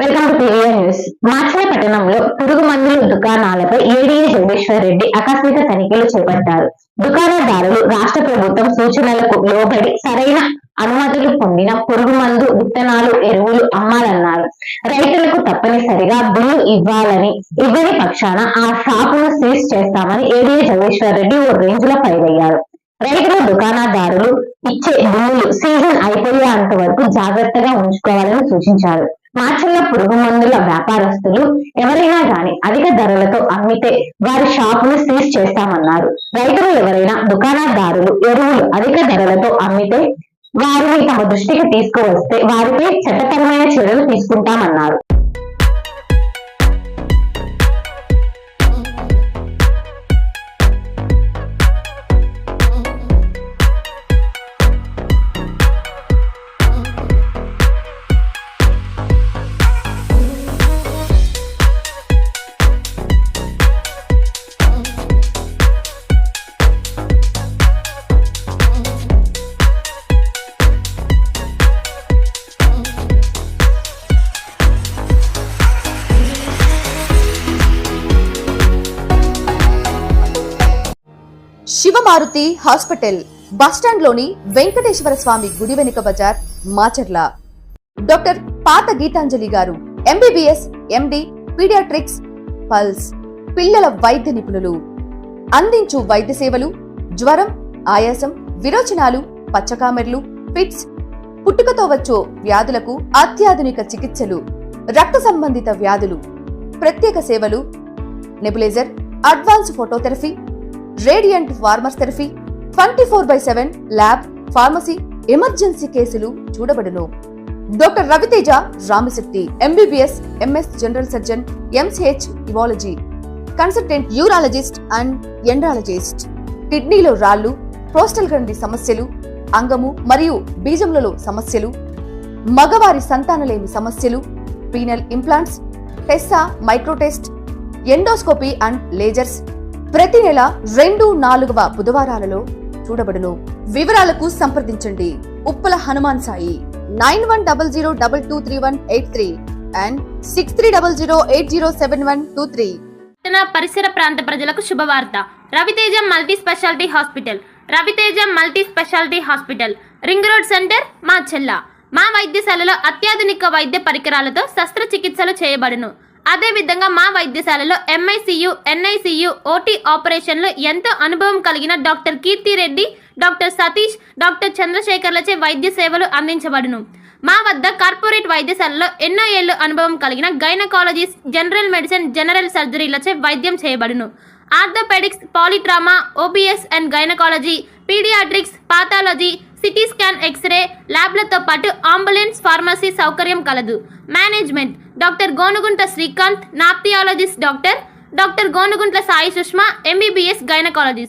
Welcome to TVR news. Macherla పట్టణంలో పురుగు మందుల దుకాణాలపై ఏడీఏ జగదీశ్వర్ రెడ్డి ఆకస్మిక తనిఖీలు చేపట్టారు. దుకాణదారులు రాష్ట్ర ప్రభుత్వం సూచనలకు లోబడి సరైన అనుమతులు పొందిన పురుగు మందు విత్తనాలు, ఎరువులు అమ్మాలన్నారు. రైతులకు తప్పనిసరిగా బిల్లు ఇవ్వాలని, ఇవ్వని పక్షాన ఆ షాపును సీజ్ చేస్తామని ఏడీఏ జగదీశ్వర్ రెడ్డి ఓ రేంజ్ లో ఫైరయ్యారు. రైతుల దుకాణదారులు ఇచ్చే బిల్లులు సీజన్ అయిపోయేంత వరకు జాగ్రత్తగా ఉంచుకోవాలని సూచించారు. మాచర్ల పురుగు మందుల వ్యాపారస్తులు ఎవరైనా గాని అధిక ధరలతో అమ్మితే వారి షాపును సీజ్ చేస్తామన్నారు. రైతులు ఎవరైనా దుకాణదారులు ఎరువులు అధిక ధరలతో అమ్మితే వారిని తమ దృష్టికి తీసుకువస్తే వారిపై చట్టపరమైన చర్యలు తీసుకుంటామన్నారు. శివమారుతి హాస్పిటల్ బస్టాండ్ లోని వెంకటేశ్వర స్వామి గుడి వెనుక బజార్, మాచర్ల. డాక్టర్ పాత గీతాంజలి గారు ఎంబీబీఎస్, ఎండి, పీడియాట్రిక్స్, పల్స్, పిల్లల వైద్య నిపుణులు. అందించు వైద్య సేవలు జ్వరం, ఆయాసం, విరోచనాలు, పచ్చకామెర్లు, ఫిట్స్, పుట్టుకతో వచ్చే వ్యాధులకు అత్యాధునిక చికిత్సలు, రక్త సంబంధిత వ్యాధులు, ప్రత్యేక సేవలు, nebulizer, advance phototherapy, radiant warmers therapy, 24/7 lab, pharmacy, emergency కేసులు చూడబడును. Doctor Raviteja Ramasetti MBBS, MS general surgeon, MCh urology, consultant urologist and andrologist. కిడ్నీలో రాళ్లు, ప్రోస్టల్ గ్రంథి సమస్యలు, అంగము మరియు బీజములలో సమస్యలు, మగవారి సంతానలేమి సమస్యలు, penal implants, Tessa, మైక్రోటెస్ట్, endoscopy and lasers ప్రతి నెల 2, 4వ బుధవారాలలో చూడబడును. వివరాలకు సంప్రదించండి ఉప్పల హనుమాన్ సాయి 9100223183 అండ్ 6300807123. పరిసర ప్రాంత ప్రజలకు శుభవార్త. Raviteja multi speciality hospital. Raviteja multi speciality hospital, ring road centre, Macherla. మా వైద్యశాలలో అత్యాధునిక వైద్య పరికరాలతో శస్త్రచికిత్సలు చేయబడును. అదేవిధంగా మా వైద్యశాలలో ఎంఐసియు, ఎన్ఐసియు, ఓటీ ఆపరేషన్లు ఎంతో అనుభవం కలిగిన doctor Keerthi Reddy, doctor Satish, doctor చంద్రశేఖర్లచే వైద్య సేవలు అందించబడును. మా వద్ద కార్పొరేట్ వైద్యశాలలో ఎన్నో ఏళ్లు అనుభవం కలిగిన గైనకాలజిస్ట్, జనరల్ మెడిసిన్, జనరల్ సర్జరీలచే వైద్యం చేయబడును. Orthopaedics, polytrauma, OBS and gynaecology, paediatrics, pathology, CT scan, x-ray ల్యాబ్లతో పాటు అంబులెన్స్, ఫార్మసీ సౌకర్యం కలదు. మేనేజ్మెంట్ డాక్టర్ గోనుగుంట్ల శ్రీకాంత్, నాప్థియాలజిస్ట్ doctor Gonuguntla Sai Sushma, MBBS gynaecologist.